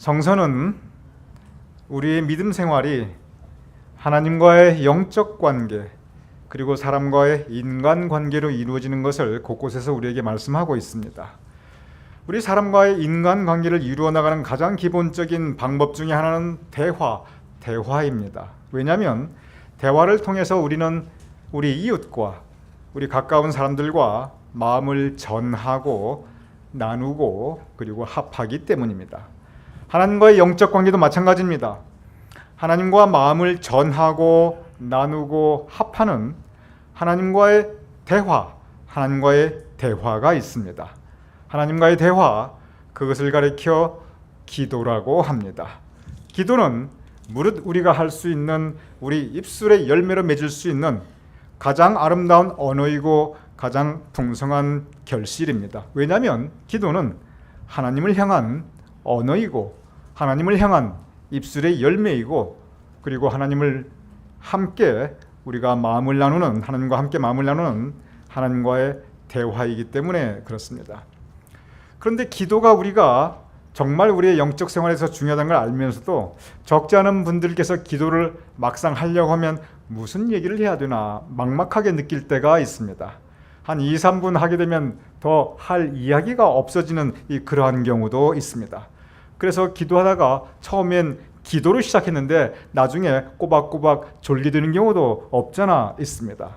성서는 우리의 믿음 생활이 하나님과의 영적 관계 그리고 사람과의 인간 관계로 이루어지는 것을 곳곳에서 우리에게 말씀하고 있습니다. 우리 사람과의 인간 관계를 이루어 나가는 가장 기본적인 방법 중에 하나는 대화입니다. 왜냐하면 대화를 통해서 우리는 우리 이웃과 우리 가까운 사람들과 마음을 전하고 나누고 그리고 합하기 때문입니다. 하나님과의 영적 관계도 마찬가지입니다. 하나님과 마음을 전하고 나누고 합하는 하나님과의 대화가 있습니다. 하나님과의 대화, 그것을 가리켜 기도라고 합니다. 기도는 무릇 우리가 할 수 있는 우리 입술의 열매로 맺을 수 있는 가장 아름다운 언어이고 가장 풍성한 결실입니다. 왜냐하면 기도는 하나님을 향한 언어이고 하나님을 향한 입술의 열매이고 그리고 하나님을 함께 우리가 마음을 나누는 하나님과 함께 마음을 나누는 하나님과의 대화이기 때문에 그렇습니다. 그런데 기도가 우리가 정말 우리의 영적 생활에서 중요하다는 걸 알면서도 적지 않은 분들께서 기도를 막상 하려고 하면 무슨 얘기를 해야 되나 막막하게 느낄 때가 있습니다. 한 2, 3분 하게 되면 더 할 이야기가 없어지는 그러한 경우도 있습니다. 그래서 기도하다가 처음엔 기도를 시작했는데 나중에 꼬박꼬박 졸리드는 경우도 없잖아 있습니다.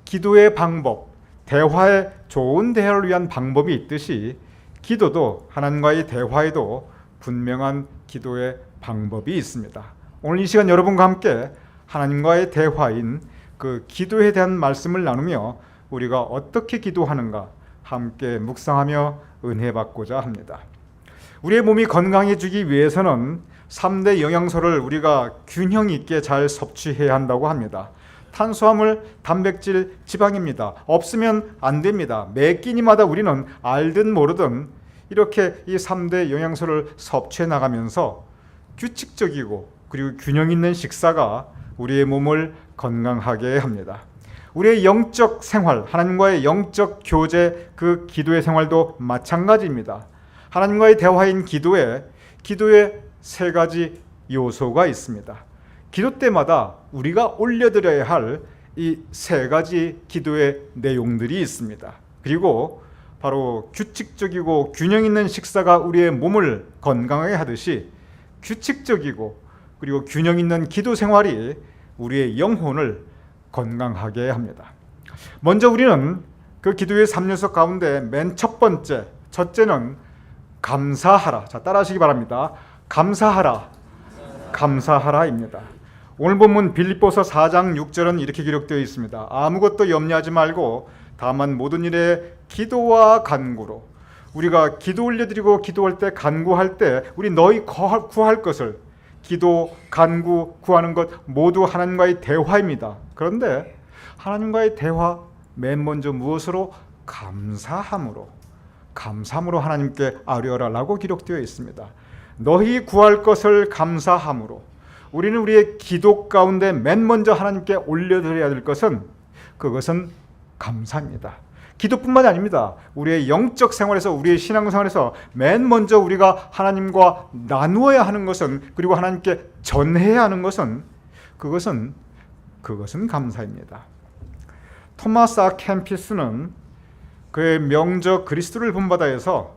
기도의 방법, 대화의 좋은 대화를 위한 방법이 있듯이 기도도 하나님과의 대화에도 분명한 기도의 방법이 있습니다. 오늘 이 시간 여러분과 함께 하나님과의 대화인 그 기도에 대한 말씀을 나누며 우리가 어떻게 기도하는가 함께 묵상하며 은혜 받고자 합니다. 우리의 몸이 건강해지기 위해서는 3대 영양소를 우리가 균형 있게 잘 섭취해야 한다고 합니다. 탄수화물, 단백질, 지방입니다. 없으면 안 됩니다. 매 끼니마다 우리는 알든 모르든 이렇게 이 3대 영양소를 섭취해 나가면서 규칙적이고 그리고 균형 있는 식사가 우리의 몸을 건강하게 합니다. 우리의 영적 생활, 하나님과의 영적 교제, 그 기도의 생활도 마찬가지입니다. 하나님과의 대화인 기도에 3가지 요소가 있습니다. 기도 때마다 우리가 올려드려야 할 이 3가지 기도의 내용들이 있습니다. 그리고 바로 규칙적이고 균형 있는 식사가 우리의 몸을 건강하게 하듯이 규칙적이고 그리고 균형 있는 기도 생활이 우리의 영혼을 건강하게 합니다. 먼저 우리는 그 기도의 3요소 가운데 맨 첫 번째, 첫째는 감사하라. 자, 따라하시기 바랍니다. 감사하라입니다. 오늘 본문 빌립보서 4장 6절은 이렇게 기록되어 있습니다. 아무것도 염려하지 말고 다만 모든 일에 기도와 간구로, 우리가 기도 올려드리고 기도할 때 간구할 때 우리 너희 구할 것을 기도, 간구, 구하는 것 모두 하나님과의 대화입니다. 그런데 하나님과의 대화 맨 먼저 무엇으로? 감사함으로 하나님께 아뢰어라라고 기록되어 있습니다. 너희 구할 것을 감사함으로, 우리는 우리의 기도 가운데 맨 먼저 하나님께 올려드려야 될 것은 그것은 감사입니다. 기도뿐만이 아닙니다. 우리의 영적 생활에서, 우리의 신앙생활에서 맨 먼저 우리가 하나님과 나누어야 하는 것은, 그리고 하나님께 전해야 하는 것은 그것은 감사입니다. 토마스 아 캠피스는 그의 명저 그리스도를 본받아에서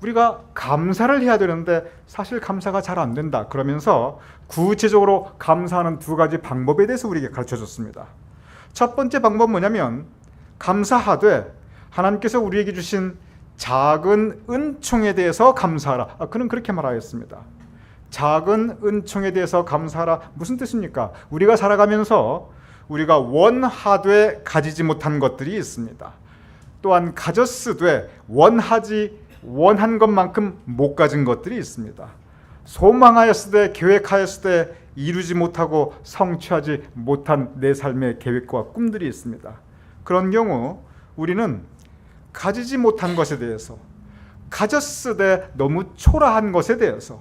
우리가 감사를 해야 되는데 사실 감사가 잘 안 된다 그러면서 구체적으로 감사하는 2가지 방법에 대해서 우리에게 가르쳐줬습니다. 첫 번째 방법은 뭐냐면 감사하되 하나님께서 우리에게 주신 작은 은총에 대해서 감사하라. 그는 그렇게 말하였습니다. 작은 은총에 대해서 감사하라. 무슨 뜻입니까? 우리가 살아가면서 우리가 원하되 가지지 못한 것들이 있습니다. 또한 가졌으되 원한 것만큼 못 가진 것들이 있습니다. 소망하였으되 계획하였으되 이루지 못하고 성취하지 못한 내 삶의 계획과 꿈들이 있습니다. 그런 경우 우리는 가지지 못한 것에 대해서, 가졌으되 너무 초라한 것에 대해서,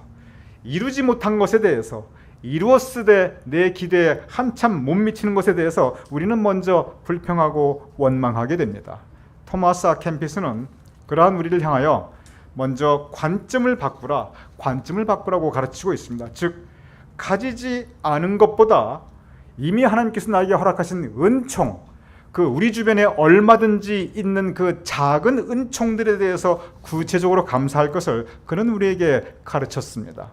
이루지 못한 것에 대해서, 이루었으되 내 기대에 한참 못 미치는 것에 대해서 우리는 먼저 불평하고 원망하게 됩니다. 토마스 아 캠피스는 그러한 우리를 향하여 먼저 관점을 바꾸라, 관점을 바꾸라고 가르치고 있습니다. 즉 가지지 않은 것보다 이미 하나님께서 나에게 허락하신 은총, 그 우리 주변에 얼마든지 있는 그 작은 은총들에 대해서 구체적으로 감사할 것을 그는 우리에게 가르쳤습니다.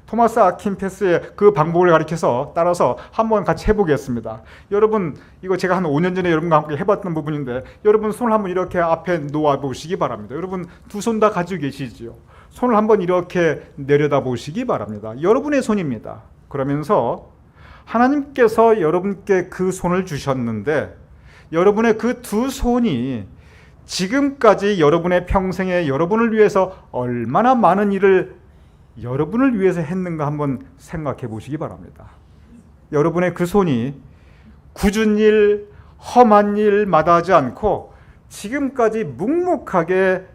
토마스 아킨페스의 그 방법을 가르쳐서 따라서 한번 같이 해보겠습니다. 여러분, 이거 제가 한 5년 전에 여러분과 함께 해봤던 부분인데, 여러분 손을 한번 이렇게 앞에 놓아 보시기 바랍니다. 여러분 두 손 다 가지고 계시지요? 손을 한번 이렇게 내려다 보시기 바랍니다. 여러분의 손입니다. 그러면서 하나님께서 여러분께 그 손을 주셨는데, 여러분의 그 두 손이 지금까지 여러분의 평생에 여러분을 위해서 얼마나 많은 일을 여러분을 위해서 했는가 한번 생각해 보시기 바랍니다. 여러분의 그 손이 굳은 일, 험한 일 마다하지 않고 지금까지 묵묵하게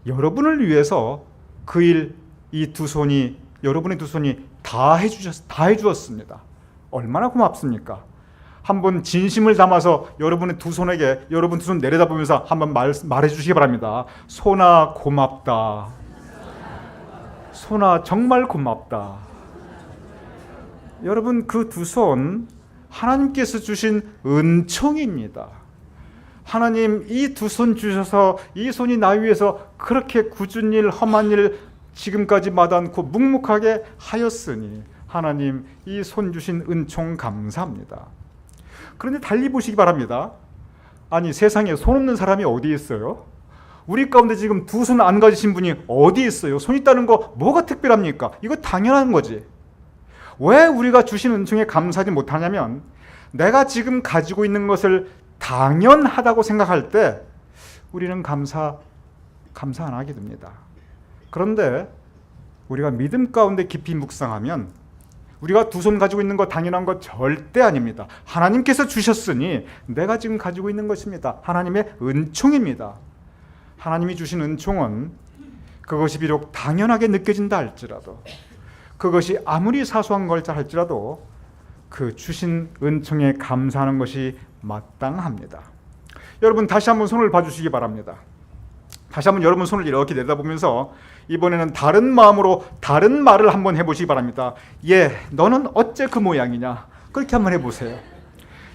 여러분을 위해서 그 일, 이 두 손이, 여러분의 두 손이 다 해주었습니다. 얼마나 고맙습니까? 한번 진심을 담아서 여러분의 두 손에게, 여러분 두 손 내려다보면서 한번 말해 주시기 바랍니다. 손아 고맙다. 손아 정말 고맙다. 여러분 그 두 손 하나님께서 주신 은총입니다. 하나님 이 두 손 주셔서 이 손이 나 위해서 그렇게 굳은 일, 험한 일 지금까지 마다 않고 묵묵하게 하였으니 하나님 이 손 주신 은총 감사합니다. 그런데 달리 보시기 바랍니다. 아니 세상에 손 없는 사람이 어디 있어요? 우리 가운데 지금 두 손 안 가지신 분이 어디 있어요? 손 있다는 거 뭐가 특별합니까? 이거 당연한 거지. 왜 우리가 주신 은총에 감사하지 못하냐면, 내가 지금 가지고 있는 것을 당연하다고 생각할 때 우리는 감사 안 하게 됩니다. 그런데 우리가 믿음 가운데 깊이 묵상하면 우리가 두 손 가지고 있는 거 당연한 거 절대 아닙니다. 하나님께서 주셨으니 내가 지금 가지고 있는 것입니다. 하나님의 은총입니다. 하나님이 주신 은총은 그것이 비록 당연하게 느껴진다 할지라도, 그것이 아무리 사소한 걸자 할지라도 그 주신 은총에 감사하는 것이 마땅합니다. 여러분 다시 한번 손을 봐주시기 바랍니다. 다시 한번 여러분 손을 이렇게 내다보면서 이번에는 다른 마음으로 다른 말을 한번 해보시기 바랍니다. 예, 너는 어째 그 모양이냐? 그렇게 한번 해보세요.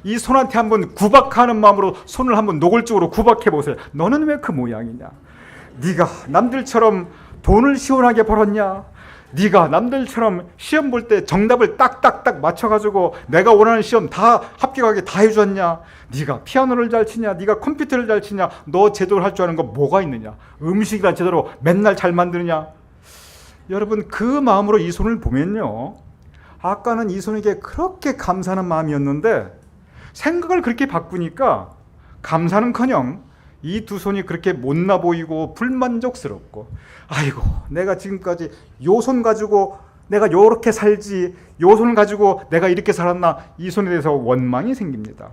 이 손한테 한번 구박하는 마음으로 손을 한번 노골적으로 구박해 보세요. 너는 왜 그 모양이냐? 네가 남들처럼 돈을 시원하게 벌었냐? 네가 남들처럼 시험 볼 때 정답을 딱딱딱 맞춰가지고 내가 원하는 시험 다 합격하게 다 해줬냐? 네가 피아노를 잘 치냐? 네가 컴퓨터를 잘 치냐? 너 제대로 할 줄 아는 거 뭐가 있느냐? 음식이나 제대로 맨날 잘 만드느냐? 여러분 그 마음으로 이 손을 보면요, 아까는 이 손에게 그렇게 감사하는 마음이었는데 생각을 그렇게 바꾸니까 감사는커녕 이 두 손이 그렇게 못나 보이고 불만족스럽고, 아이고 내가 지금까지 요 손 가지고 내가 요렇게 살지, 요 손 가지고 내가 이렇게 살았나, 이 손에 대해서 원망이 생깁니다.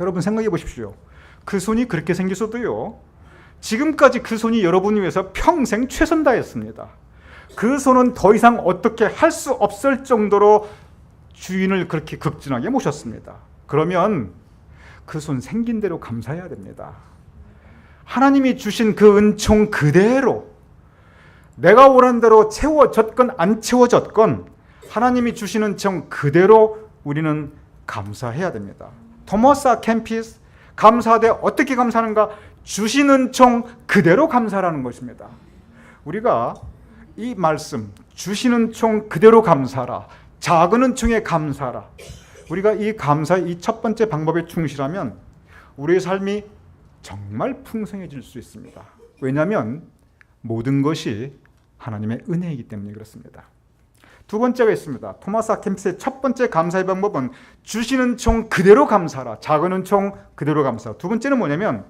여러분 생각해 보십시오. 그 손이 그렇게 생겼어도요, 지금까지 그 손이 여러분을 위해서 평생 최선 다했습니다. 그 손은 더 이상 어떻게 할 수 없을 정도로 주인을 그렇게 극진하게 모셨습니다. 그러면 그 손 생긴 대로 감사해야 됩니다. 하나님이 주신 그 은총 그대로, 내가 원하는 대로 채워졌건 안 채워졌건 하나님이 주신 은총 그대로 우리는 감사해야 됩니다. 토마스 아켄피스, 감사하되 어떻게 감사하는가? 주신 은총 그대로 감사하라는 것입니다. 우리가 이 말씀, 주신 은총 그대로 감사하라, 작은 은총에 감사하라, 우리가 이 감사의 이 첫 번째 방법에 충실하면 우리의 삶이 정말 풍성해질 수 있습니다. 왜냐하면 모든 것이 하나님의 은혜이기 때문에 그렇습니다. 두 번째가 있습니다. 토마스 아켄피스의 첫 번째 감사의 방법은 주신 은총 그대로 감사하라, 작은 은총 그대로 감사하라. 두 번째는 뭐냐면,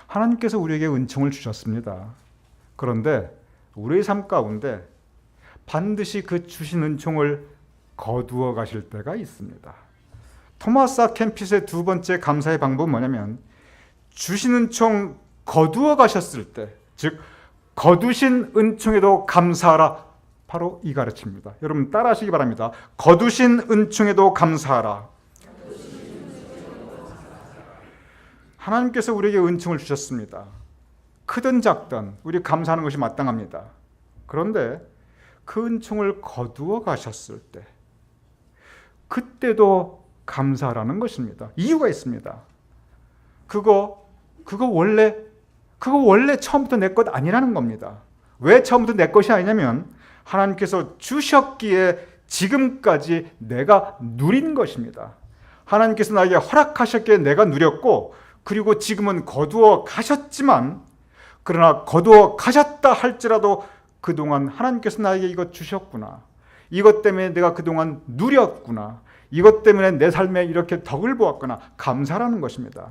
하나님께서 우리에게 은총을 주셨습니다. 그런데 우리의 삶 가운데 반드시 그 주신 은총을 거두어 가실 때가 있습니다. 토마스 아켄피스의 두 번째 감사의 방법은 뭐냐면, 주신 은총 거두어 가셨을 때, 즉 거두신 은총에도 감사하라, 바로 이 가르침입니다. 여러분 따라하시기 바랍니다. 거두신 은총에도 감사하라. 하나님께서 우리에게 은총을 주셨습니다. 크든 작든 우리 감사하는 것이 마땅합니다. 그런데 그 은총을 거두어 가셨을 때 그때도 감사하라는 것입니다. 이유가 있습니다. 그거 원래 처음부터 내 것 아니라는 겁니다. 왜 처음부터 내 것이 아니냐면 하나님께서 주셨기에 지금까지 내가 누린 것입니다. 하나님께서 나에게 허락하셨기에 내가 누렸고, 그리고 지금은 거두어 가셨지만, 그러나 거두어 가셨다 할지라도 그동안 하나님께서 나에게 이것 주셨구나, 이것 때문에 내가 그동안 누렸구나, 이것 때문에 내 삶에 이렇게 덕을 보았구나, 감사라는 것입니다.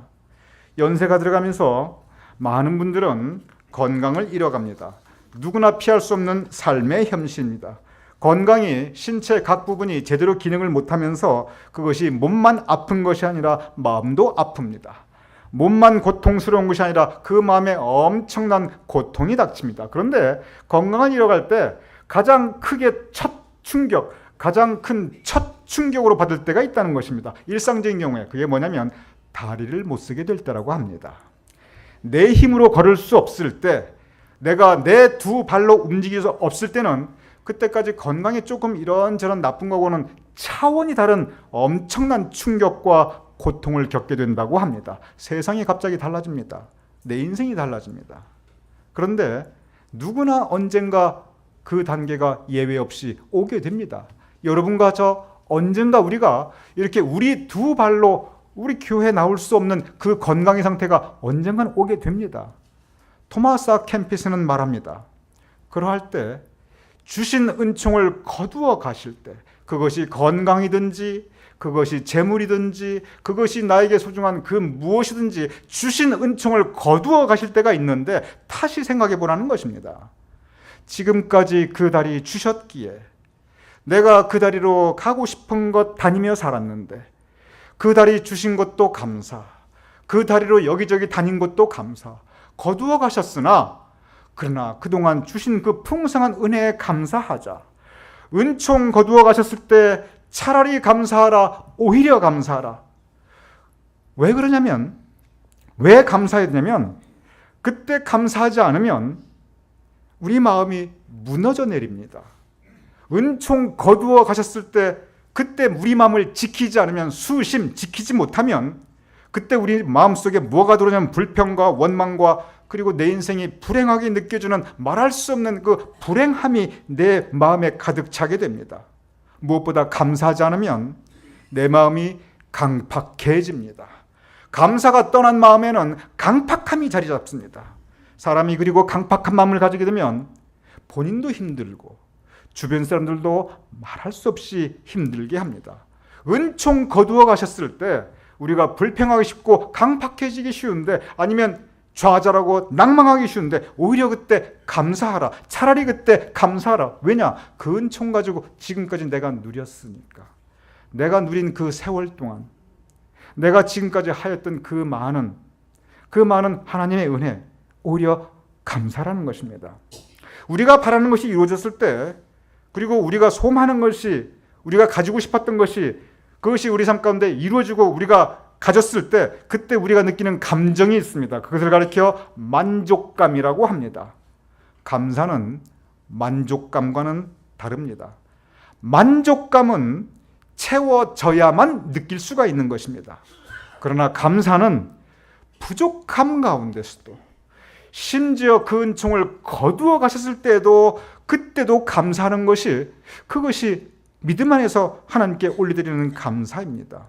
연세가 들어가면서 많은 분들은 건강을 잃어갑니다. 누구나 피할 수 없는 삶의 현실입니다. 건강이 신체 각 부분이 제대로 기능을 못하면서 그것이 몸만 아픈 것이 아니라 마음도 아픕니다. 몸만 고통스러운 것이 아니라 그 마음에 엄청난 고통이 닥칩니다. 그런데 건강을 잃어갈 때 가장 크게 가장 큰 첫 충격으로 받을 때가 있다는 것입니다. 일상적인 경우에 그게 뭐냐면 다리를 못 쓰게 될 때라고 합니다. 내 힘으로 걸을 수 없을 때, 내가 내 두 발로 움직일 수 없을 때는 그때까지 건강이 조금 이런저런 나쁜 거고는 차원이 다른 엄청난 충격과 고통을 겪게 된다고 합니다. 세상이 갑자기 달라집니다. 내 인생이 달라집니다. 그런데 누구나 언젠가 그 단계가 예외 없이 오게 됩니다. 여러분과 저 언젠가 우리가 이렇게 우리 두 발로 우리 교회에 나올 수 없는 그 건강의 상태가 언젠간 오게 됩니다. 토마스 아 캠피스는 말합니다. 그러할 때 주신 은총을 거두어 가실 때, 그것이 건강이든지 그것이 재물이든지 그것이 나에게 소중한 그 무엇이든지 주신 은총을 거두어 가실 때가 있는데 다시 생각해 보라는 것입니다. 지금까지 그 다리 주셨기에 내가 그 다리로 가고 싶은 것 다니며 살았는데, 그 다리 주신 것도 감사, 그 다리로 여기저기 다닌 것도 감사, 거두어 가셨으나 그러나 그동안 주신 그 풍성한 은혜에 감사하자. 은총 거두어 가셨을 때 차라리 감사하라, 오히려 감사하라. 왜 그러냐면, 왜 감사해야 되냐면 그때 감사하지 않으면 우리 마음이 무너져 내립니다. 은총 거두어 가셨을 때 그때 우리 마음을 지키지 않으면, 지키지 못하면 그때 우리 마음속에 뭐가 들어오냐면 불평과 원망과 그리고 내 인생이 불행하게 느껴지는 말할 수 없는 그 불행함이 내 마음에 가득 차게 됩니다. 무엇보다 감사하지 않으면 내 마음이 강팍해집니다. 감사가 떠난 마음에는 강팍함이 자리 잡습니다. 사람이 그리고 강팍한 마음을 가지게 되면 본인도 힘들고 주변 사람들도 말할 수 없이 힘들게 합니다. 은총 거두어 가셨을 때 우리가 불평하기 쉽고 강팍해지기 쉬운데, 아니면 좌절하고 낭망하기 쉬운데 오히려 그때 감사하라. 차라리 그때 감사하라. 왜냐? 그 은총 가지고 지금까지 내가 누렸으니까. 내가 누린 그 세월 동안 내가 지금까지 하였던 그 많은 하나님의 은혜, 오히려 감사라는 것입니다. 우리가 바라는 것이 이루어졌을 때, 그리고 우리가 소망하는 것이, 우리가 가지고 싶었던 것이, 그것이 우리 삶 가운데 이루어지고 우리가 가졌을 때 그때 우리가 느끼는 감정이 있습니다. 그것을 가리켜 만족감이라고 합니다. 감사는 만족감과는 다릅니다. 만족감은 채워져야만 느낄 수가 있는 것입니다. 그러나 감사는 부족함 가운데서도, 심지어 그 은총을 거두어 가셨을 때에도 그때도 감사하는 것이, 그것이 믿음 안에서 하나님께 올려드리는 감사입니다.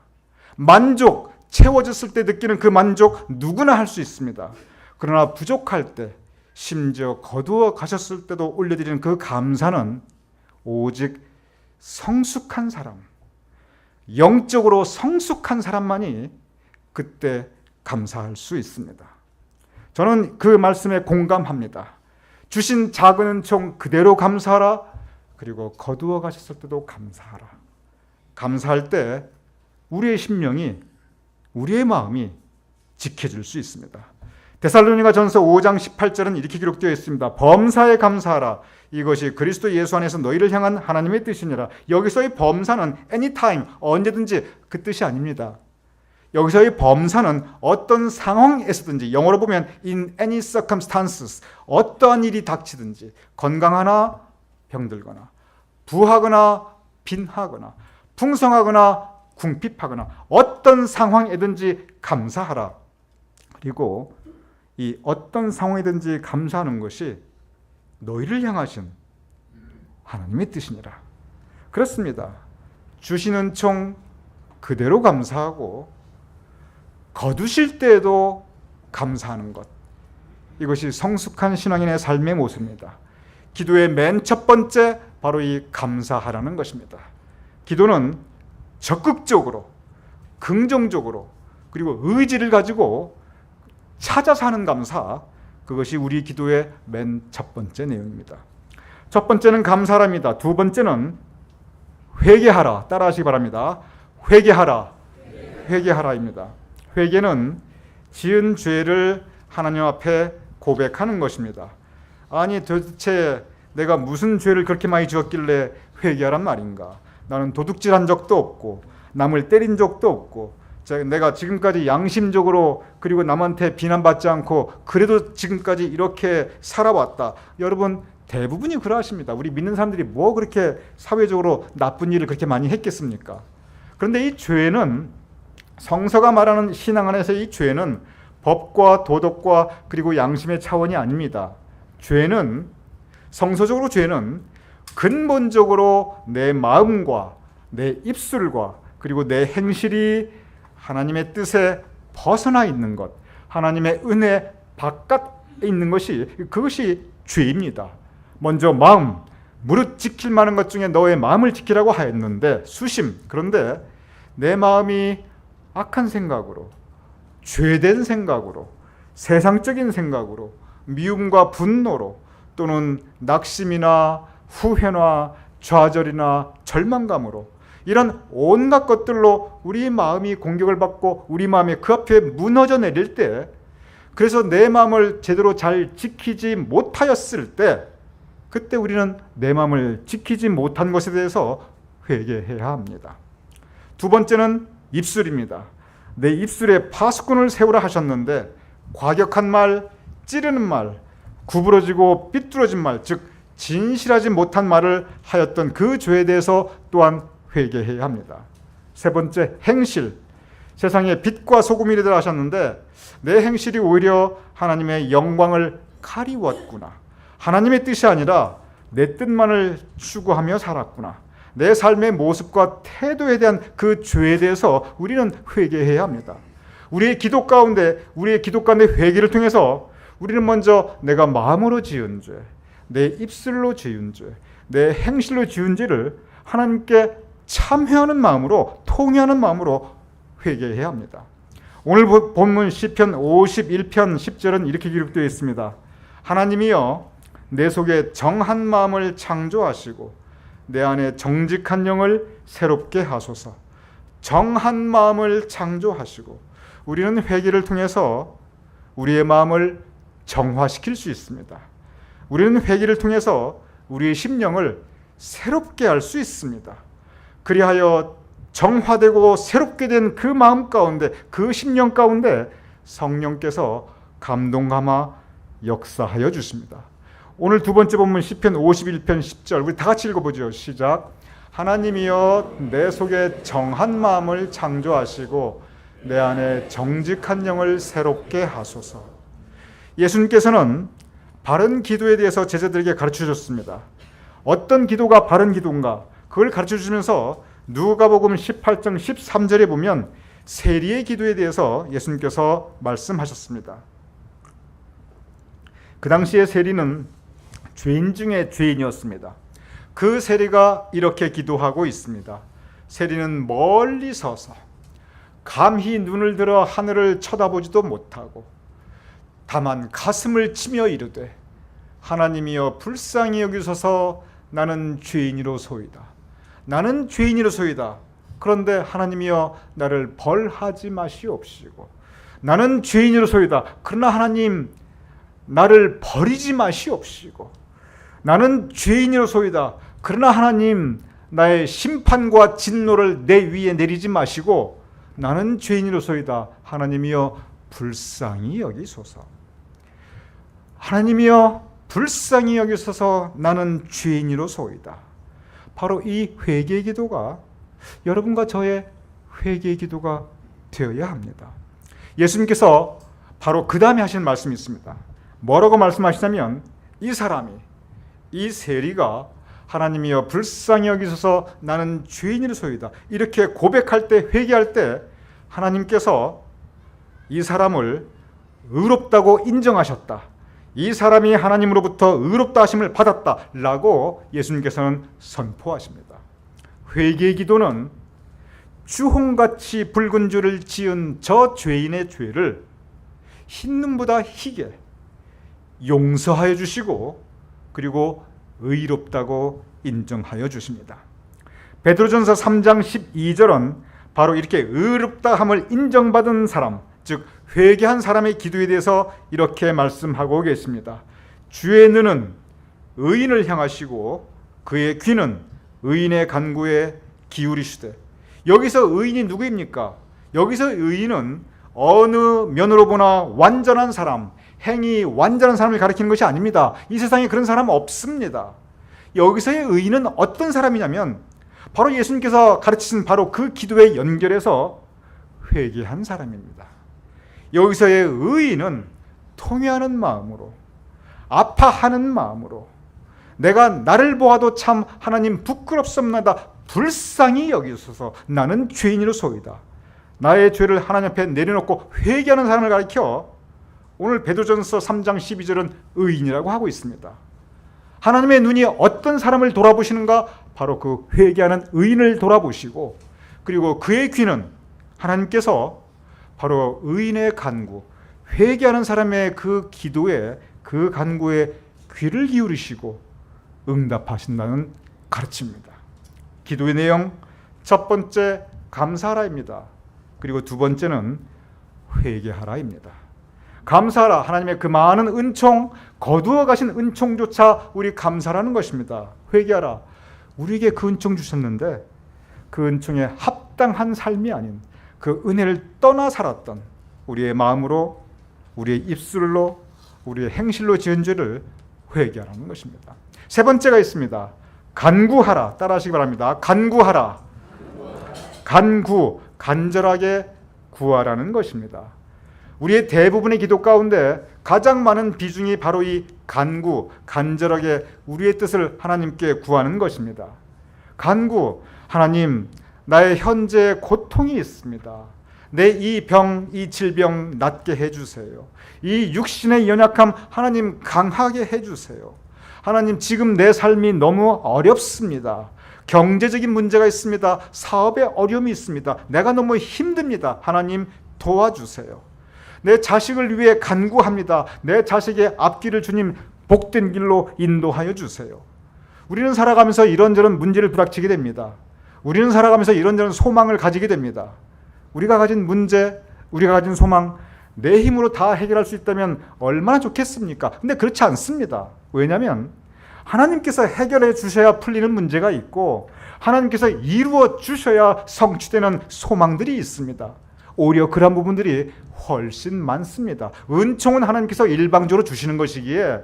만족, 채워졌을 때 느끼는 그 만족 누구나 할 수 있습니다. 그러나 부족할 때, 심지어 거두어 가셨을 때도 올려드리는 그 감사는 오직 성숙한 사람, 영적으로 성숙한 사람만이 그때 감사할 수 있습니다. 저는 그 말씀에 공감합니다. 주신 작은 은총 그대로 감사하라. 그리고 거두어 가셨을 때도 감사하라. 감사할 때 우리의 심령이, 우리의 마음이 지켜질 수 있습니다. 데살로니가전서 5장 18절은 이렇게 기록되어 있습니다. 범사에 감사하라. 이것이 그리스도 예수 안에서 너희를 향한 하나님의 뜻이니라. 여기서의 범사는 anytime, 언제든지 그 뜻이 아닙니다. 여기서의 범사는 어떤 상황에서든지, 영어로 보면 in any circumstances, 어떠한 일이 닥치든지, 건강하나 병들거나 부하거나 빈하거나 풍성하거나 궁핍하거나 어떤 상황이든지 감사하라. 그리고 이 어떤 상황이든지 감사하는 것이 너희를 향하신 하나님의 뜻이니라. 그렇습니다. 주시는 총 그대로 감사하고 거두실 때에도 감사하는 것, 이것이 성숙한 신앙인의 삶의 모습입니다. 기도의 맨 첫 번째, 바로 이 감사하라는 것입니다. 기도는 적극적으로, 긍정적으로, 그리고 의지를 가지고 찾아서 하는 감사, 그것이 우리 기도의 맨 첫 번째 내용입니다. 첫 번째는 감사랍니다. 두 번째는 회개하라. 따라하시기 바랍니다. 회개하라. 회개하라입니다. 회개는 지은 죄를 하나님 앞에 고백하는 것입니다. 아니, 도대체 내가 무슨 죄를 그렇게 많이 지었길래 회개하란 말인가? 나는 도둑질한 적도 없고 남을 때린 적도 없고 내가 지금까지 양심적으로, 그리고 남한테 비난받지 않고 그래도 지금까지 이렇게 살아왔다. 여러분, 대부분이 그러하십니다. 우리 믿는 사람들이 뭐 그렇게 사회적으로 나쁜 일을 그렇게 많이 했겠습니까? 그런데 이 죄는, 성서가 말하는 신앙 안에서 이 죄는 법과 도덕과 그리고 양심의 차원이 아닙니다. 죄는, 성서적으로 죄는 근본적으로 내 마음과 내 입술과 그리고 내 행실이 하나님의 뜻에 벗어나 있는 것, 하나님의 은혜 바깥에 있는 것이, 그것이 죄입니다. 먼저 마음, 무릇 지킬 만한 것 중에 너의 마음을 지키라고 하였는데, 수심, 그런데 내 마음이 악한 생각으로, 죄된 생각으로, 세상적인 생각으로, 미움과 분노로, 또는 낙심이나 후회나 좌절이나 절망감으로, 이런 온갖 것들로 우리 마음이 공격을 받고 우리 마음이 그 앞에 무너져 내릴 때, 그래서 내 마음을 제대로 잘 지키지 못하였을 때, 그때 우리는 내 마음을 지키지 못한 것에 대해서 회개해야 합니다. 두 번째는 입술입니다. 내 입술에 파수꾼을 세우라 하셨는데, 과격한 말, 찌르는 말, 구부러지고 삐뚤어진 말, 즉 진실하지 못한 말을 하였던 그 죄에 대해서 또한 회개해야 합니다. 세 번째, 행실. 세상에 빛과 소금이 되라 하셨는데, 내 행실이 오히려 하나님의 영광을 가리웠구나. 하나님의 뜻이 아니라 내 뜻만을 추구하며 살았구나. 내 삶의 모습과 태도에 대한 그 죄에 대해서 우리는 회개해야 합니다. 우리의 기도 가운데 회개를 통해서 우리는 먼저 내가 마음으로 지은 죄, 내 입술로 지은 죄, 내 행실로 지은 죄를 하나님께 참회하는 마음으로, 통회하는 마음으로 회개해야 합니다. 오늘 본문 시편 51편 10절은 이렇게 기록되어 있습니다. 하나님이여, 내 속에 정한 마음을 창조하시고 내 안에 정직한 영을 새롭게 하소서. 정한 마음을 창조하시고, 우리는 회개를 통해서 우리의 마음을 정화시킬 수 있습니다. 우리는 회개를 통해서 우리의 심령을 새롭게 할 수 있습니다. 그리하여 정화되고 새롭게 된 그 마음 가운데, 그 심령 가운데 성령께서 감동하마 역사하여 주십니다. 오늘 두 번째 본문 시편 51편 10절, 우리 다 같이 읽어보죠. 시작. 하나님이여, 내 속에 정한 마음을 창조하시고 내 안에 정직한 영을 새롭게 하소서. 예수님께서는 바른 기도에 대해서 제자들에게 가르쳐 주셨습니다. 어떤 기도가 바른 기도인가, 그걸 가르쳐 주시면서 누가복음 18장 13절에 보면 세리의 기도에 대해서 예수님께서 말씀하셨습니다. 그 당시에 세리는 죄인 중에 죄인이었습니다. 그 세리가 이렇게 기도하고 있습니다. 세리는 멀리 서서 감히 눈을 들어 하늘을 쳐다보지도 못하고 다만 가슴을 치며 이르되, 하나님이여 불쌍히 여기소서. 나는 죄인이로소이다. 나는 죄인이로소이다. 그런데 하나님이여 나를 벌하지 마시옵시고, 나는 죄인이로소이다. 그러나 하나님 나를 버리지 마시옵시고, 나는 죄인이로소이다. 그러나 하나님 나의 심판과 진노를 내 위에 내리지 마시고 나는 죄인이로소이다. 하나님이여 불쌍히 여기소서. 하나님이여 불쌍히 여기소서. 나는 죄인이로소이다. 바로 이 회개의 기도가 여러분과 저의 회개의 기도가 되어야 합니다. 예수님께서 바로 그 다음에 하신 말씀이 있습니다. 뭐라고 말씀하시냐면 이 사람이, 이 세리가 하나님이여 불쌍히 여기소서 나는 죄인이로소이다 이렇게 고백할 때, 회개할 때 하나님께서 이 사람을 의롭다고 인정하셨다. 이 사람이 하나님으로부터 의롭다 하심을 받았다 라고 예수님께서는 선포하십니다. 회개의 기도는 주홍같이 붉은 줄을 지은 저 죄인의 죄를 흰 눈보다 희게 용서하여 주시고 그리고 의롭다고 인정하여 주십니다. 베드로전서 3장 12절은 바로 이렇게 의롭다함을 인정받은 사람, 즉 회개한 사람의 기도에 대해서 이렇게 말씀하고 계십니다. 주의 눈은 의인을 향하시고 그의 귀는 의인의 간구에 기울이시되. 여기서 의인이 누구입니까? 여기서 의인은 어느 면으로 보나 완전한 사람, 행위 완전한 사람을 가리키는 것이 아닙니다. 이 세상에 그런 사람 없습니다. 여기서의 의인은 어떤 사람이냐면 바로 예수님께서 가르치신 바로 그 기도에 연결해서 회개한 사람입니다. 여기서의 의인은 통회하는 마음으로, 아파하는 마음으로, 내가 나를 보아도 참 하나님 부끄럽습니다. 불쌍히 여기소서. 나는 죄인이로소이다. 나의 죄를 하나님 앞에 내려놓고 회개하는 사람을 가리켜 오늘 베드로전서 3장 12절은 의인이라고 하고 있습니다. 하나님의 눈이 어떤 사람을 돌아보시는가? 바로 그 회개하는 의인을 돌아보시고, 그리고 그의 귀는 하나님께서 바로 의인의 간구, 회개하는 사람의 그 기도에, 그 간구에 귀를 기울이시고 응답하신다는 가르침입니다. 기도의 내용, 첫 번째 감사하라입니다. 그리고 두 번째는 회개하라입니다. 감사하라, 하나님의 그 많은 은총, 거두어 가신 은총조차 우리 감사라는 것입니다. 회개하라, 우리에게 그 은총 주셨는데 그 은총에 합당한 삶이 아닌 그 은혜를 떠나 살았던 우리의 마음으로, 우리의 입술로, 우리의 행실로 지은 죄를 회개하라는 것입니다. 세 번째가 있습니다. 간구하라. 따라하시기 바랍니다. 간구하라. 간구, 간절하게 구하라는 것입니다. 우리의 대부분의 기도 가운데 가장 많은 비중이 바로 이 간구, 간절하게 우리의 뜻을 하나님께 구하는 것입니다. 간구, 하나님, 나의 현재 고통이 있습니다. 내 이 병, 이 질병 낫게 해주세요. 이 육신의 연약함 하나님 강하게 해주세요. 하나님, 지금 내 삶이 너무 어렵습니다. 경제적인 문제가 있습니다. 사업에 어려움이 있습니다. 내가 너무 힘듭니다. 하나님 도와주세요. 내 자식을 위해 간구합니다. 내 자식의 앞길을 주님 복된 길로 인도하여 주세요. 우리는 살아가면서 이런저런 문제를 부닥치게 됩니다. 우리는 살아가면서 이런저런 소망을 가지게 됩니다. 우리가 가진 문제, 우리가 가진 소망, 내 힘으로 다 해결할 수 있다면 얼마나 좋겠습니까? 근데 그렇지 않습니다. 왜냐하면 하나님께서 해결해 주셔야 풀리는 문제가 있고 하나님께서 이루어 주셔야 성취되는 소망들이 있습니다. 오히려 그런 부분들이 훨씬 많습니다. 은총은 하나님께서 일방적으로 주시는 것이기에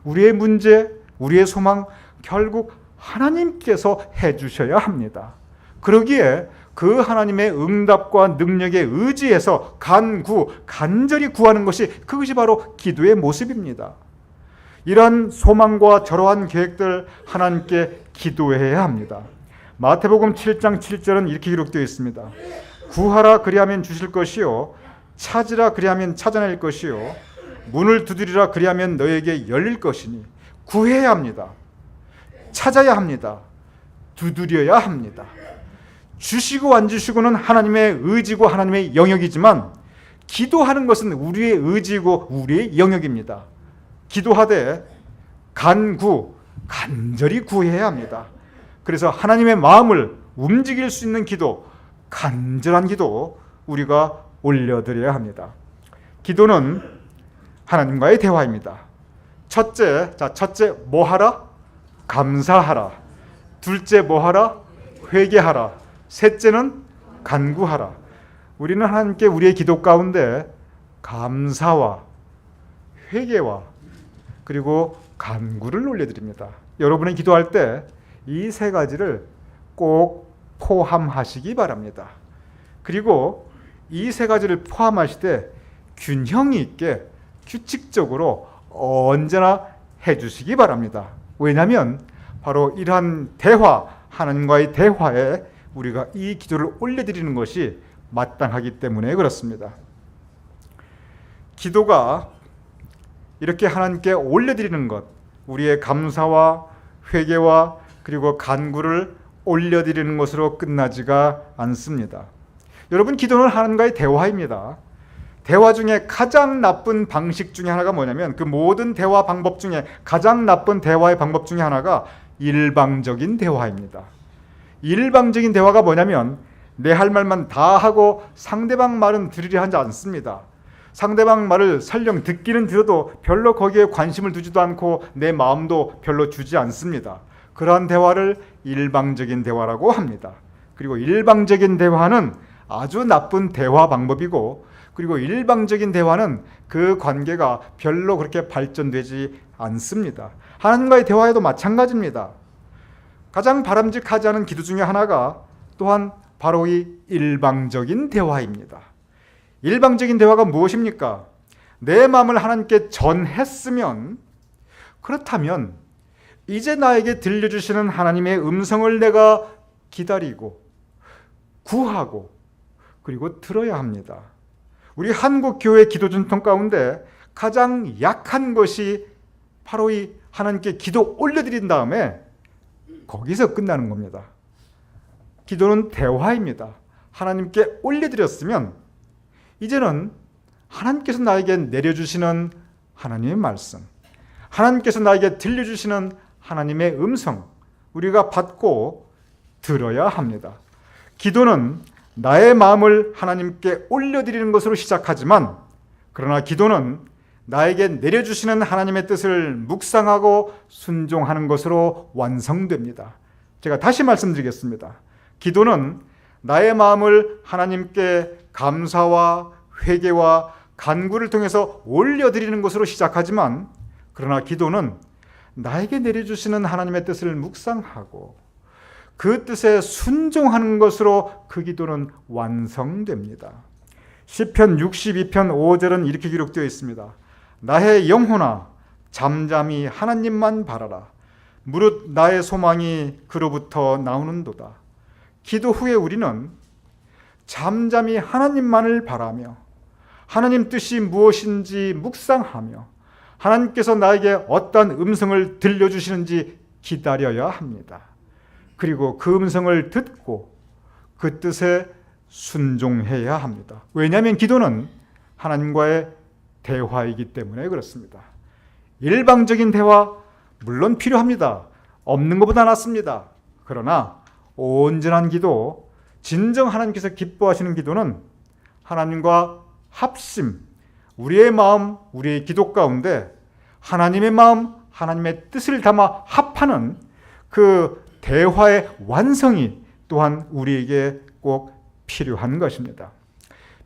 우리의 문제, 우리의 소망 결국 하나님께서 해주셔야 합니다. 그러기에 그 하나님의 응답과 능력에 의지해서 간절히 구하는 것이, 그것이 바로 기도의 모습입니다. 이러한 소망과 저러한 계획들 하나님께 기도해야 합니다. 마태복음 7장 7절은 이렇게 기록되어 있습니다. 구하라 그리하면 주실 것이요, 찾으라 그리하면 찾아낼 것이요, 문을 두드리라 그리하면 너에게 열릴 것이니. 구해야 합니다. 찾아야 합니다. 두드려야 합니다. 주시고 안 주시고는 하나님의 의지고 하나님의 영역이지만 기도하는 것은 우리의 의지고 우리의 영역입니다. 기도하되 간절히 구해야 합니다. 그래서 하나님의 마음을 움직일 수 있는 기도, 간절한 기도 우리가 올려드려야 합니다. 기도는 하나님과의 대화입니다. 첫째 뭐하라? 감사하라. 둘째 뭐하라? 회개하라. 셋째는 간구하라. 우리는 하나님께 우리의 기도 가운데 감사와 회개와 그리고 간구를 올려드립니다. 여러분이 기도할 때 이 세 가지를 꼭 포함하시기 바랍니다. 그리고 이 세 가지를 포함하실 때 균형 있게 규칙적으로 언제나 해주시기 바랍니다. 왜냐하면 바로 이러한 대화, 하나님과의 대화에 우리가 이 기도를 올려드리는 것이 마땅하기 때문에 그렇습니다. 기도가 이렇게 하나님께 올려드리는 것, 우리의 감사와 회개와 그리고 간구를 올려드리는 것으로 끝나지가 않습니다. 여러분, 기도는 하나님과의 대화입니다. 대화 중에 가장 나쁜 방식 중에 하나가 뭐냐면, 그 모든 대화 방법 중에 가장 나쁜 대화의 방법 중에 하나가 일방적인 대화입니다. 일방적인 대화가 뭐냐면 내 할 말만 다 하고 상대방 말은 들으려 하지 않습니다. 상대방 말을 설령 듣기는 들어도 별로 거기에 관심을 두지도 않고 내 마음도 별로 주지 않습니다. 그러한 대화를 일방적인 대화라고 합니다. 그리고 일방적인 대화는 아주 나쁜 대화 방법이고, 그리고 일방적인 대화는 그 관계가 별로 그렇게 발전되지 않습니다. 하나님과의 대화에도 마찬가지입니다. 가장 바람직하지 않은 기도 중에 하나가 또한 바로 이 일방적인 대화입니다. 일방적인 대화가 무엇입니까? 내 마음을 하나님께 전했으면, 그렇다면 이제 나에게 들려주시는 하나님의 음성을 내가 기다리고 구하고 그리고 들어야 합니다. 우리 한국 교회 기도 전통 가운데 가장 약한 것이 바로 이 하나님께 기도 올려드린 다음에 거기서 끝나는 겁니다. 기도는 대화입니다. 하나님께 올려드렸으면 이제는 하나님께서 나에게 내려주시는 하나님의 말씀, 하나님께서 나에게 들려주시는 하나님의 음성, 우리가 받고 들어야 합니다. 기도는 나의 마음을 하나님께 올려드리는 것으로 시작하지만, 그러나 기도는 나에게 내려주시는 하나님의 뜻을 묵상하고 순종하는 것으로 완성됩니다. 제가 다시 말씀드리겠습니다. 기도는 나의 마음을 하나님께 감사와 회개와 간구를 통해서 올려드리는 것으로 시작하지만, 그러나 기도는 나에게 내려주시는 하나님의 뜻을 묵상하고 그 뜻에 순종하는 것으로 그 기도는 완성됩니다. 시편 62편 5절은 이렇게 기록되어 있습니다. 나의 영혼아 잠잠히 하나님만 바라라. 무릇 나의 소망이 그로부터 나오는도다. 기도 후에 우리는 잠잠히 하나님만을 바라며 하나님 뜻이 무엇인지 묵상하며 하나님께서 나에게 어떤 음성을 들려주시는지 기다려야 합니다. 그리고 그 음성을 듣고 그 뜻에 순종해야 합니다. 왜냐하면 기도는 하나님과의 대화이기 때문에 그렇습니다. 일방적인 대화 물론 필요합니다. 없는 것보다 낫습니다. 그러나 온전한 기도, 진정 하나님께서 기뻐하시는 기도는 하나님과 합심, 우리의 마음, 우리의 기도 가운데 하나님의 마음, 하나님의 뜻을 담아 합하는 그 대화의 완성이 또한 우리에게 꼭 필요한 것입니다.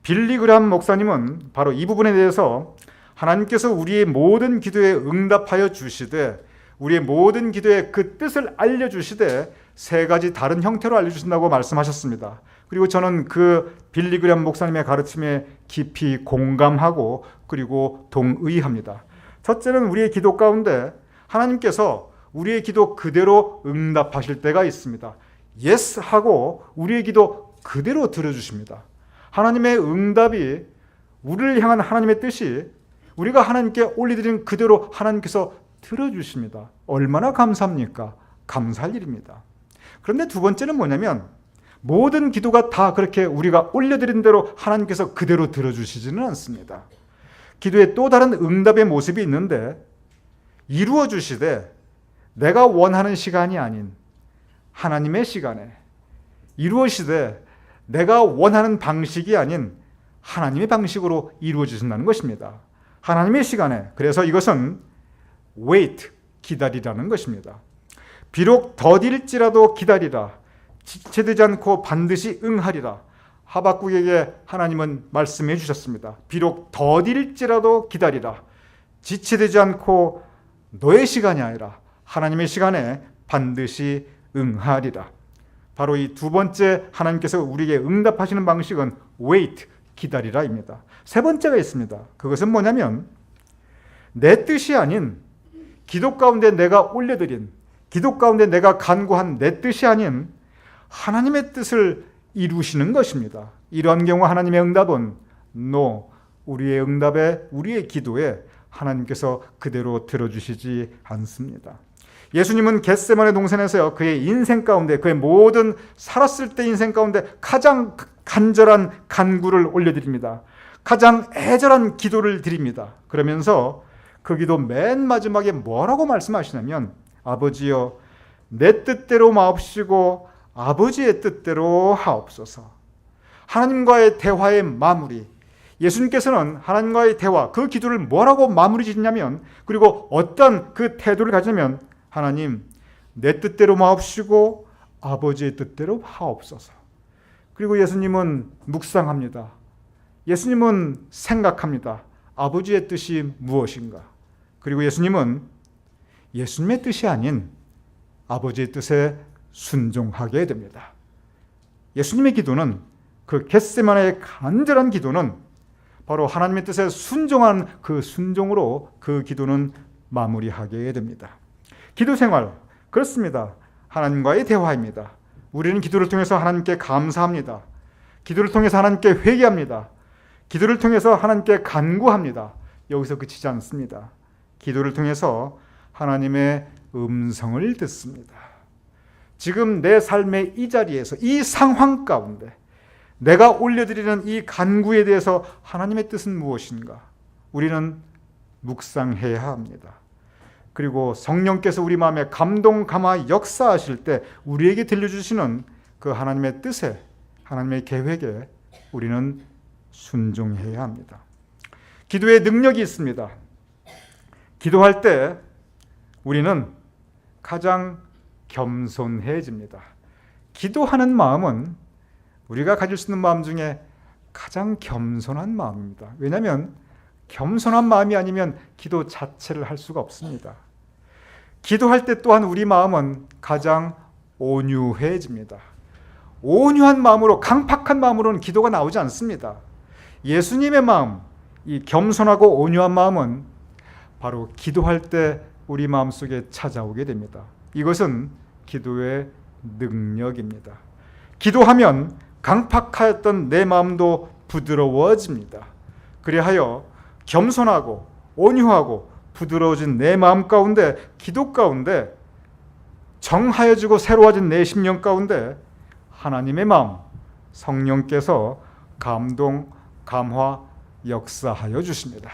빌리 그레이엄 목사님은 바로 이 부분에 대해서 하나님께서 우리의 모든 기도에 응답하여 주시되 우리의 모든 기도에 그 뜻을 알려주시되 세 가지 다른 형태로 알려주신다고 말씀하셨습니다. 그리고 저는 그 빌리 그레이엄 목사님의 가르침에 깊이 공감하고 그리고 동의합니다. 첫째는 우리의 기도 가운데 하나님께서 우리의 기도 그대로 응답하실 때가 있습니다. 예스 하고 우리의 기도 그대로 들어주십니다. 하나님의 응답이 우리를 향한 하나님의 뜻이 우리가 하나님께 올려드린 그대로 하나님께서 들어주십니다. 얼마나 감사합니까? 감사할 일입니다. 그런데 두 번째는 뭐냐면 모든 기도가 다 그렇게 우리가 올려드린 대로 하나님께서 그대로 들어주시지는 않습니다. 기도에 또 다른 응답의 모습이 있는데 이루어 주시되 내가 원하는 시간이 아닌 하나님의 시간에 이루어지되 내가 원하는 방식이 아닌 하나님의 방식으로 이루어지신다는 것입니다. 하나님의 시간에. 그래서 이것은 wait, 기다리라는 것입니다. 비록 더딜지라도 기다리라. 지체되지 않고 반드시 응하리라. 하박국에게 하나님은 말씀해 주셨습니다. 비록 더딜지라도 기다리라. 지체되지 않고 너의 시간이 아니라 하나님의 시간에 반드시 응하리라. 바로 이 두 번째 하나님께서 우리에게 응답하시는 방식은 wait, 기다리라입니다. 세 번째가 있습니다. 그것은 뭐냐면 내 뜻이 아닌 기도 가운데 내가 올려드린, 기도 가운데 내가 간구한 내 뜻이 아닌 하나님의 뜻을 이루시는 것입니다. 이러한 경우 하나님의 응답은 no, 우리의 응답에, 우리의 기도에 하나님께서 그대로 들어주시지 않습니다. 예수님은 겟세마네 동산에서요, 그의 인생 가운데, 그의 모든 살았을 때 인생 가운데 가장 간절한 간구를 올려드립니다. 가장 애절한 기도를 드립니다. 그러면서 그 기도 맨 마지막에 뭐라고 말씀하시냐면, 아버지여 내 뜻대로 마옵시고 아버지의 뜻대로 하옵소서. 하나님과의 대화의 마무리, 예수님께서는 하나님과의 대화, 그 기도를 뭐라고 마무리 짓냐면, 그리고 어떤 그 태도를 가지냐면, 하나님 내 뜻대로 마옵시고 아버지의 뜻대로 하옵소서. 그리고 예수님은 묵상합니다. 예수님은 생각합니다. 아버지의 뜻이 무엇인가? 그리고 예수님은 예수님의 뜻이 아닌 아버지의 뜻에 순종하게 됩니다. 예수님의 기도는, 그 겟세마네의 간절한 기도는 바로 하나님의 뜻에 순종한 그 순종으로 그 기도는 마무리하게 됩니다. 기도 생활, 그렇습니다. 하나님과의 대화입니다. 우리는 기도를 통해서 하나님께 감사합니다. 기도를 통해서 하나님께 회개합니다. 기도를 통해서 하나님께 간구합니다. 여기서 그치지 않습니다. 기도를 통해서 하나님의 음성을 듣습니다. 지금 내 삶의 이 자리에서, 이 상황 가운데 내가 올려드리는 이 간구에 대해서 하나님의 뜻은 무엇인가? 우리는 묵상해야 합니다. 그리고 성령께서 우리 마음에 감동, 감화, 역사하실 때 우리에게 들려주시는 그 하나님의 뜻에, 하나님의 계획에 우리는 순종해야 합니다. 기도의 능력이 있습니다. 기도할 때 우리는 가장 겸손해집니다. 기도하는 마음은 우리가 가질 수 있는 마음 중에 가장 겸손한 마음입니다. 왜냐하면 겸손한 마음이 아니면 기도 자체를 할 수가 없습니다. 기도할 때 또한 우리 마음은 가장 온유해집니다. 온유한 마음으로, 강팍한 마음으로는 기도가 나오지 않습니다. 예수님의 마음, 이 겸손하고 온유한 마음은 바로 기도할 때 우리 마음속에 찾아오게 됩니다. 이것은 기도의 능력입니다. 기도하면 강팍하였던 내 마음도 부드러워집니다. 그리하여 겸손하고 온유하고 부드러워진 내 마음 가운데, 기도 가운데 정하여지고 새로워진 내 심령 가운데 하나님의 마음, 성령께서 감동, 감화, 역사하여 주십니다.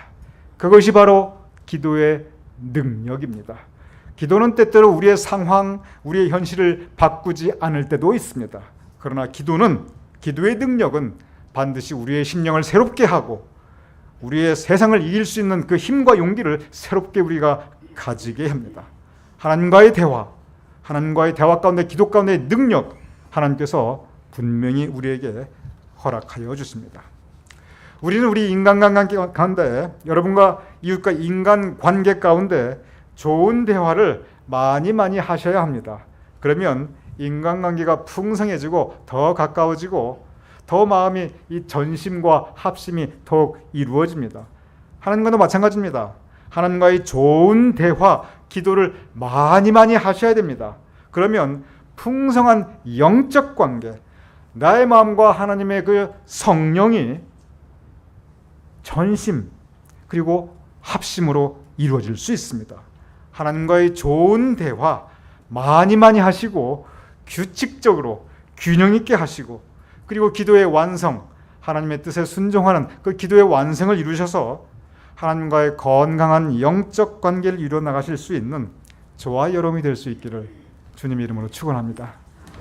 그것이 바로 기도의 능력입니다. 기도는 때때로 우리의 상황, 우리의 현실을 바꾸지 않을 때도 있습니다. 그러나 기도의 능력은 반드시 우리의 심령을 새롭게 하고 우리의 세상을 이길 수 있는 그 힘과 용기를 새롭게 우리가 가지게 합니다. 하나님과의 대화 가운데, 기도 가운데의 능력, 하나님께서 분명히 우리에게 허락하여 주십니다. 우리는 우리 인간관계 가운데, 여러분과 이웃과 인간관계 가운데 좋은 대화를 많이 하셔야 합니다. 그러면 인간관계가 풍성해지고 더 가까워지고 더 마음이, 이 전심과 합심이 더욱 이루어집니다. 하나님과도 마찬가지입니다. 하나님과의 좋은 대화, 기도를 많이 하셔야 됩니다. 그러면 풍성한 영적 관계, 나의 마음과 하나님의 그 성령이 전심 그리고 합심으로 이루어질 수 있습니다. 하나님과의 좋은 대화 많이 하시고 규칙적으로 균형 있게 하시고, 그리고 기도의 완성, 하나님의 뜻에 순종하는 그 기도의 완성을 이루셔서 하나님과의 건강한 영적 관계를 이루어 나가실 수 있는 저와 여러분이 될 수 있기를 주님의 이름으로 축원합니다.